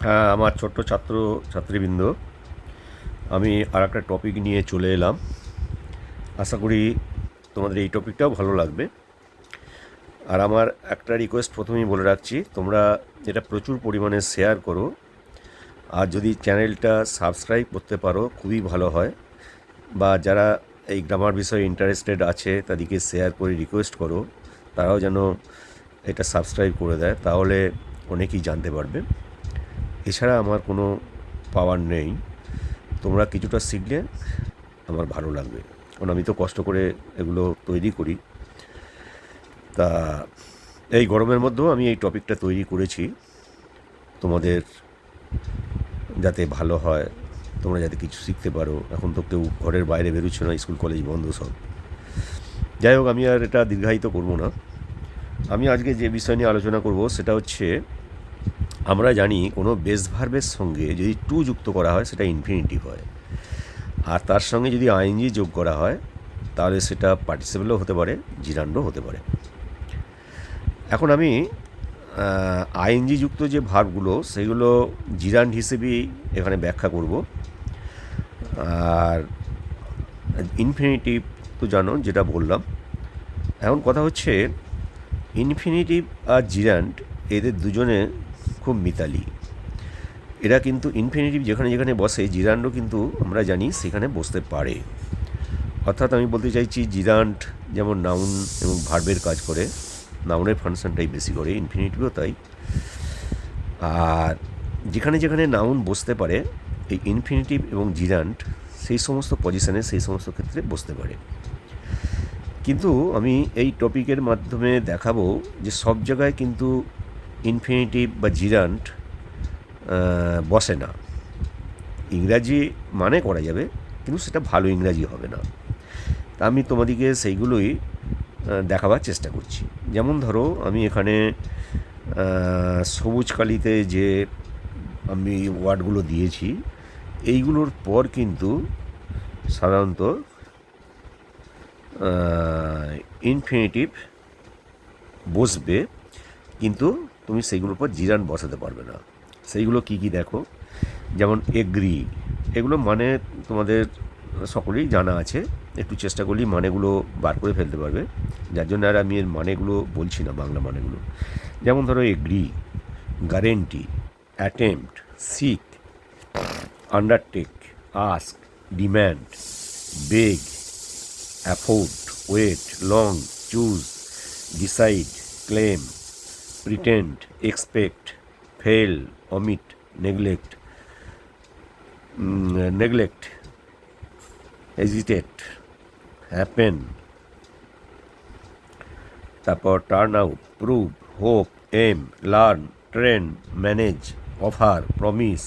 হ্যাঁ, আমার ছোট্ট ছাত্রবৃন্দ, আমি আর একটা টপিক নিয়ে চলে এলাম। আশা করি তোমাদের এই টপিকটাও ভালো লাগবে। আর আমার একটা রিকোয়েস্ট প্রথমেই বলে রাখছি, তোমরা এটা প্রচুর পরিমাণে শেয়ার করো। আর যদি চ্যানেলটা সাবস্ক্রাইব করতে পারো খুবই ভালো হয়। বা যারা এই গ্রামার বিষয়ে ইন্টারেস্টেড আছে তাদেরকে শেয়ার করে রিকোয়েস্ট করো, তারাও যেন এটা সাবস্ক্রাইব করে দেয়, তাহলে অনেকেই জানতে পারবে। এছাড়া আমার কোনো পাওয়ার নেই। তোমরা কিছুটা শিখলে আমার ভালো লাগবে, কারণ আমি তো কষ্ট করে এগুলো তৈরি করি। তা এই গরমের মধ্যেও আমি এই টপিকটা তৈরি করেছি তোমাদের, যাতে ভালো হয়, তোমরা যাতে কিছু শিখতে পারো। এখন তো কেউ ঘরের বাইরে বেরোচ্ছে না, স্কুল কলেজ বন্ধ সব। যাই হোক, আমি আর এটা দীর্ঘায়িত করব না। আমি আজকে যে বিষয় নিয়ে আলোচনা করব সেটা হচ্ছে, আমরা জানি কোনো বেস ভার্বের সঙ্গে যদি টু যুক্ত করা হয় সেটা ইনফিনিটিভ হয়, আর তার সঙ্গে যদি আইএনজি যোগ করা হয় তাহলে সেটা পার্টিসিপেলও হতে পারে, জিরান্ডও হতে পারে। এখন আমি আইএনজি যুক্ত যে ভার্বগুলো সেগুলো জিরান্ড হিসেবেই এখানে ব্যাখ্যা করব। আর ইনফিনিটিভ তো জানো, যেটা বললাম। এখন কথা হচ্ছে, ইনফিনিটিভ আর জিরান্ড এদের দুজনে খুব মিতালি। এরা কিন্তু ইনফিনিটিভ যেখানে যেখানে বসে, জিরান্ডও কিন্তু আমরা জানি সেখানে বসতে পারে। অর্থাৎ আমি বলতে চাইছি, জিরান্ড যেমন নাউন এবং ভার্বের কাজ করে, নাউনের ফাংশনটাই বেশি করে, ইনফিনিটিভও তাই। আর যেখানে যেখানে নাউন বসতে পারে, এই ইনফিনিটিভ এবং জিরান্ড সেই সমস্ত পজিশনে, সেই সমস্ত ক্ষেত্রে বসতে পারে। কিন্তু আমি এই টপিকের মাধ্যমে দেখাবো যে সব জায়গায় কিন্তু ইনফিনিটিভ বা জিরান্ড বসে না। ইংরাজি মানে করা যাবে, কিন্তু সেটা ভালো ইংরাজি হবে না। তা আমি তোমাদিকে সেইগুলোই দেখাবার চেষ্টা করছি। যেমন ধরো, আমি এখানে সবুজ কালিতে যে আমি ওয়ার্ডগুলো দিয়েছি, এইগুলোর পর কিন্তু সাধারণত ইনফিনিটিভ বসবে, কিন্তু তুমি সেইগুলোর পর জিরান বসাতে পারবে না। সেইগুলো কি কি দেখো, যেমন এগ্রি, এগুলো মানে তোমাদের সকলেই জানা আছে, একটু চেষ্টা করলেই মানেগুলো বার করে ফেলতে পারবে, যার জন্য আর আমি এর মানেগুলো বলছি না, বাংলা মানেগুলো। যেমন ধরো agree, guarantee, attempt, seek, undertake, ask, demand, beg, afford, wait, long, choose, decide, claim, pretend, expect, fail, omit, neglect, hesitate, happen, তারপর turn out, prove, hope, aim, learn, train, manage, offer, promise,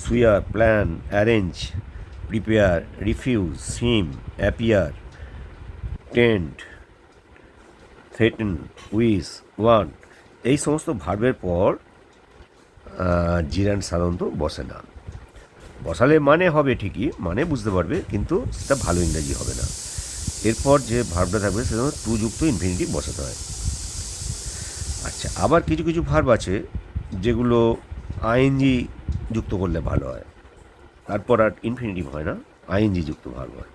swear, plan, arrange, prepare, refuse, seem, appear, tend, threaten, wish, want. এই সমস্ত ভার্বের পর জিরান্ড সাধারণত বসে না। বসালে মানে হবে ঠিকই, মানে বুঝতে পারবে, কিন্তু সেটা ভালো ইংরাজি হবে না। এরপর যে ভার্বটা থাকবে সেটা টু যুক্ত ইনফিনিটিভ বসাতে হয়। আচ্ছা, আবার কিছু কিছু ভার্ব আছে যেগুলো আইএনজি যুক্ত করলে ভালো হয়, তারপর আর ইনফিনিটিভ হয় না, আইএনজি যুক্ত ভার্ব হয়।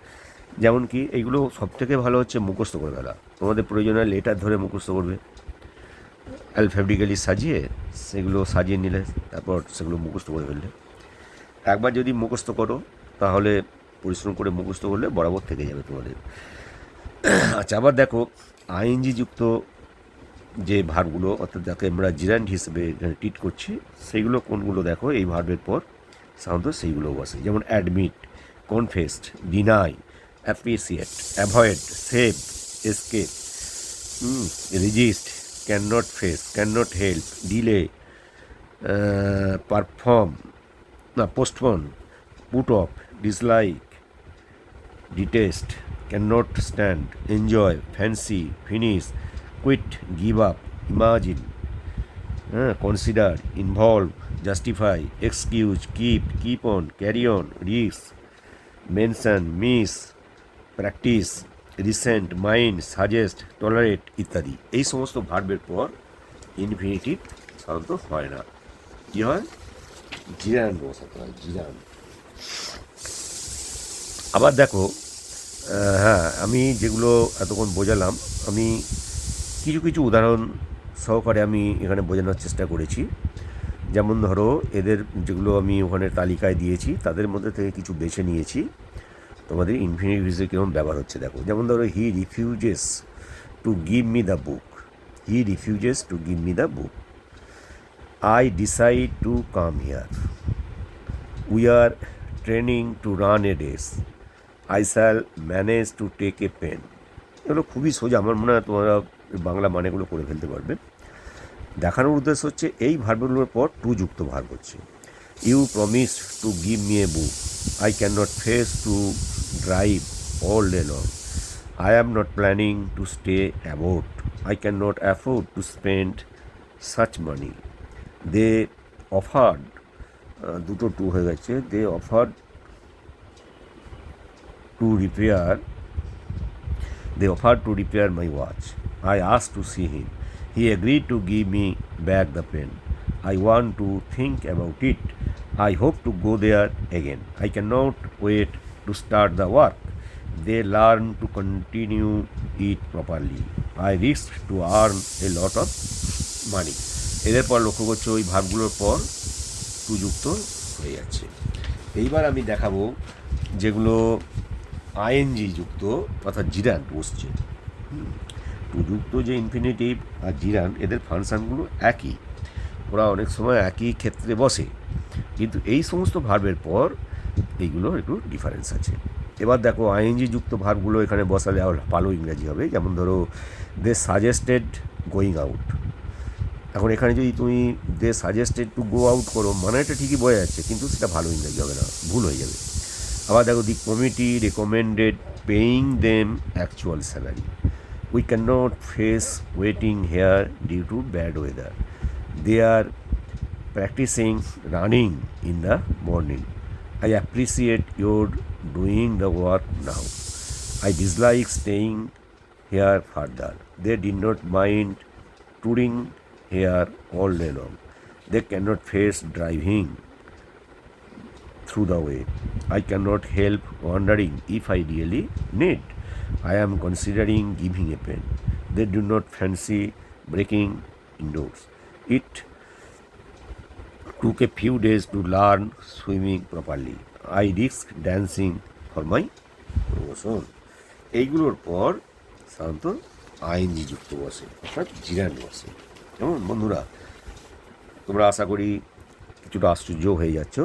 যেমন কি, এইগুলো সবথেকে ভালো হচ্ছে মুখস্থ করে ফেলা। তোমাদের প্রয়োজনে লেটার ধরে মুখস্থ করবে, অ্যালফাবেটিক্যালি সাজিয়ে সেগুলো সাজিয়ে নিলে, তারপর সেগুলো মুখস্থ করে ফেললে। একবার যদি মুখস্থ করো, তাহলে পরিশ্রম করে মুখস্থ করলে বরাবর থেকে যাবে তোমাদের। আচ্ছা, আবার দেখো, আইএনজি যুক্ত যে ভার্বগুলো, অর্থাৎ যাকে আমরা জিরান্ড হিসেবে এখানে ট্রিট করছি, সেইগুলো কোনগুলো দেখো, এই ভার্বের পর সাধারণত সেইগুলো বসে। যেমন admit, confessed, deny, appreciate, avoid, save, escape, resist, can not face, can not help, delay, perform, না postpone, put off, dislike, detest, can not stand, enjoy, fancy, finish, quit, give up, imagine, হ্যাঁ, consider, involve, justify, excuse, keep on, carry on, risk, mention, miss, practise, resent, mind, suggest, tolerate ইত্যাদি। এই সমস্ত ভার্বের পর infinitive সাধারণত হয় না। কী হয়? জিরান বসাতে হয়, জিরান। আবার দেখো, হ্যাঁ, আমি যেগুলো এতক্ষণ বোঝালাম, আমি কিছু কিছু উদাহরণ সহকারে আমি এখানে বোঝানোর চেষ্টা করেছি। যেমন ধরো, এদের যেগুলো আমি ওখানে তালিকায় দিয়েছি তাদের মধ্যে থেকে কিছু বেছে নিয়েছি, তোমাদের ইনফিনিটিভ ভিসে কীরকম ব্যবহার হচ্ছে দেখো। যেমন ধরো, he refuses to give me the book, he refuses to give me the book, I decide to come here, we are training to run a race, I shall manage to take a pen. এগুলো খুবই সোজা, আমার মনে হয় তোমরা বাংলা মানেগুলো করে ফেলতে পারবে। দেখানোর উদ্দেশ্য হচ্ছে এই ভার্বগুলোর পর টু যুক্ত ভার্ব হচ্ছে। You promise to give me a book, I can not face to drive all day long, I am not planning to stay about, I can not afford to spend such money, they offered, দুটো to হয়ে গেছে, they offered to repair, they offered to repair my watch. I asked to see him. He agreed to give me back the pen. I want to think about it. I hope to go there again. I cannot wait to start the work. They learn to continue it properly. I risk to earn a lot of money. এদের পর লক্ষ্য করছো ওই ভাবগুলোর পর two যুক্ত হয়ে যাচ্ছে। এইবার আমি দেখাবো যেগুলো আইএনজি যুক্ত অর্থাৎ জিরান বসছে। টু যুক্ত যে ইনফিনিটিভ আর জিরান, এদের ফাংশানগুলো একই, ওরা অনেক সময় একই ক্ষেত্রে বসে, কিন্তু এই সমস্ত ভার্বের পর এইগুলো একটু ডিফারেন্স আছে। এবার দেখো, আইএনজি যুক্ত ভার্বগুলো এখানে বসালে আর ভালো ইংরাজি হবে। যেমন ধরো, দে সাজেস্টেড গোয়িং আউট। এখন এখানে যদি তুমি দে সাজেস্টেড টু গো আউট করো, মানেটা ঠিকই বোঝা যাচ্ছে, কিন্তু সেটা ভালো ইংরাজি হবে না, ভুল হয়ে যাবে। আবার দেখো, the committee recommended paying them actual salary, we can not face waiting here due to bad weather, they are practising running in the morning, I appreciate your doing the work now, I dislike staying here further, they did not mind touring here all day long, they can not face driving through the way, I cannot help wondering if I really need, I am considering giving a pen, they do not fancy breaking indoors, it took a few days to learn swimming properly, I risk dancing for my promotion। এইগুলোর পর সাধারণত ING যুক্ত বসে, অর্থাৎ জিরান বসে। কেমন বন্ধুরা, তোমরা আশা করি কিছুটা আশ্চর্য হয়ে যাচ্ছ।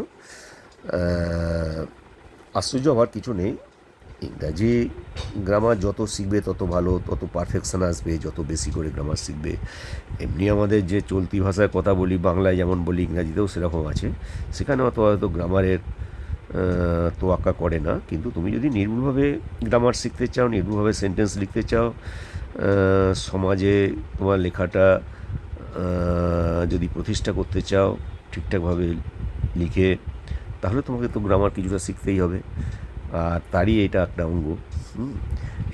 আশ্চর্য হওয়ার কিছু নেই, ইংরাজি গ্রামার যত শিখবে তত ভালো, তত পারফেকশান আসবে, যত বেশি করে গ্রামার শিখবে। এমনি আমাদের যে চলতি ভাষায় কথা বলি, বাংলায় যেমন বলি ইংরাজিতেও সেরকম আছে, সেখানে অত হয়তো গ্রামারের তোয়াক্কা করে না। কিন্তু তুমি যদি নির্ভুলভাবে গ্রামার শিখতে চাও, নির্ভুলভাবে সেন্টেন্স লিখতে চাও, সমাজে তোমার লেখাটা যদি প্রতিষ্ঠা করতে চাও ঠিকঠাকভাবে লিখে, তাহলে তোমাকে তো গ্রামার কিছুটা শিখতেই হবে, আর তারই এটা একটা অঙ্গ।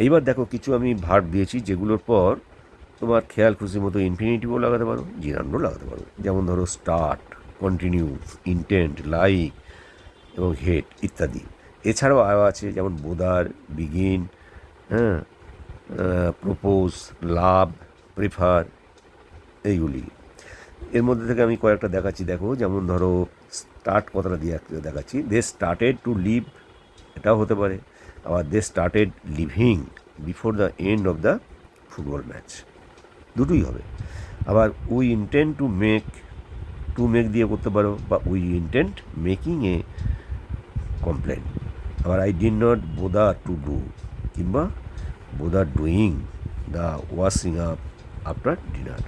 এইবার দেখো, কিছু আমি ভার্ব দিয়েছি যেগুলোর পর তোমার খেয়াল খুশি মতো ইনফিনিটিভও লাগাতে পারো, জিরান্ডও লাগাতে পারো। যেমন ধরো, স্টার্ট, কন্টিনিউ, ইন্টেন্ট, লাইক এবং হেট ইত্যাদি। এছাড়াও আরও আছে, যেমন বোদার, বিগিন, হ্যাঁ, প্রপোজ, লাভ, প্রেফার, এইগুলি। এর মধ্যে থেকে আমি কয়েকটা দেখাচ্ছি, দেখো। যেমন ধরো, স্টার্ট কথাটা দিয়ে দেখাচ্ছি, দে স্টার্টেড টু লিভ, এটাও হতে পারে। আবার they started living before the end of the football match, দুটোই হবে। আবার উই ইন্টেন্ড টু মেক দিয়ে করতে পারো, বা we intend making a complain. আবার I did not bother to do, কিংবা bother doing the washing up after dinner.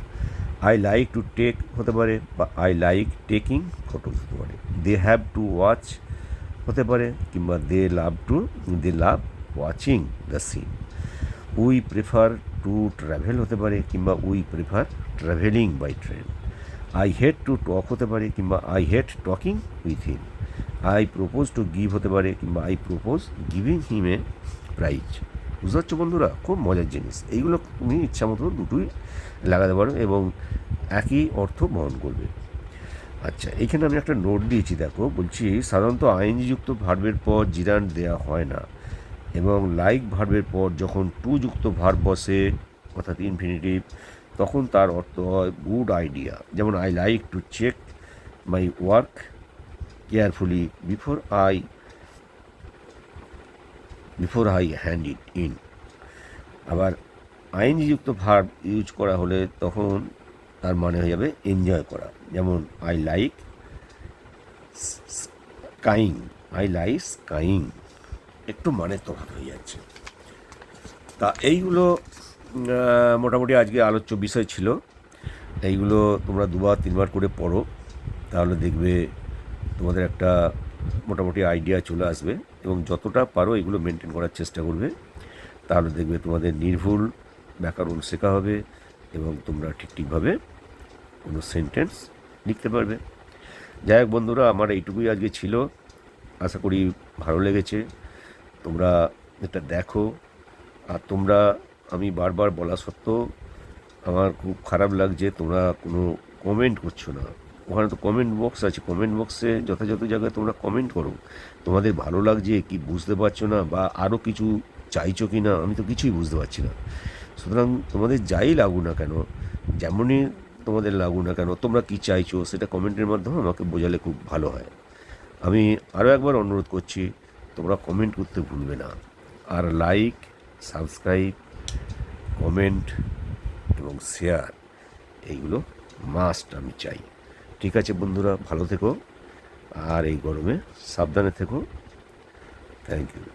I like to take হতে পারে, বা আই লাইক টেকিং ফটোজ হতে পারে। দে হ্যাভ টু ওয়াচ হতে পারে, কিংবা they love watching the scene. We prefer to travel হতে পারে, কিংবা we prefer travelling by train. I hate to talk হতে পারে, কিংবা I hate talking with him. I propose to give হতে পারে, কিংবা I propose giving him a prize. বুঝতে পারছো বন্ধুরা, খুব মজার জিনিস। এইগুলো তুমি ইচ্ছা মতো দুটোই লাগাতে পারো এবং একই অর্থ বহন করবে। আচ্ছা, এইখানে আমি একটা নোট দিয়েছি, দেখো বলছি সাধারণত আইনযুক্ত ভার্বের পর জিরান্ড দেওয়া হয় না, এবং লাইক ভার্বের পর যখন টু যুক্ত ভার্ব বসে অর্থাৎ ইনফিনিটিভ, তখন তার অর্থ হয় গুড আইডিয়া। যেমন I like to check my work carefully before I hand it in. আবার আইনযুক্ত ভার্ব ইউজ করা হলে তখন তার মানে হয়ে যাবে এনজয় করা। যেমন I like skiing, I like skiing, একটু মানে তফাৎ হয়ে যাচ্ছে। তা এইগুলো মোটামুটি আজকে আলোচ্য বিষয় ছিল। এইগুলো তোমরা 2-3বার করে পড়ো, তাহলে দেখবে তোমাদের একটা মোটামুটি আইডিয়া চলে আসবে, এবং যতটা পারো এগুলো মেনটেন করার চেষ্টা করবে, তাহলে দেখবে তোমাদের নির্ভুল ব্যাকরণ শেখা হবে এবং তোমরা ঠিকভাবে কোনো সেন্টেন্স লিখতে পারবে। যাই হোক বন্ধুরা, আমার এইটুকুই আজকে ছিল। আশা করি ভালো লেগেছে। তোমরা এটা দেখো। আর তোমরা, আমি বারবার বলা সত্ত্বেও আমার খুব খারাপ লাগছে, তোমরা কোনো কমেন্ট করছো না। ওখানে তো কমেন্ট বক্স আছে, কমেন্ট বক্সে যথাযথ জায়গায় তোমরা কমেন্ট করো। তোমাদের ভালো লাগছে কি বুঝতে পারছো না, বা আরও কিছু চাইছো কি না, আমি তো কিছুই বুঝতে পারছি না। সুতরাং তোমাদের যাই লাগুক না কেন, যেমনই তোমাদের লাগুক না কেন, তোমরা কী চাইছো সেটা কমেন্টের মাধ্যমে আমাকে বোঝালে খুব ভালো হয়। আমি আরও একবার অনুরোধ করছি, তোমরা কমেন্ট করতে ভুলবে না। আর লাইক, সাবস্ক্রাইব, কমেন্ট এবং শেয়ার, এইগুলো মাস্ট আমি চাই। ঠিক আছে বন্ধুরা, ভালো থেকো, আর এই গরমে সাবধানে থেকো। Thank you.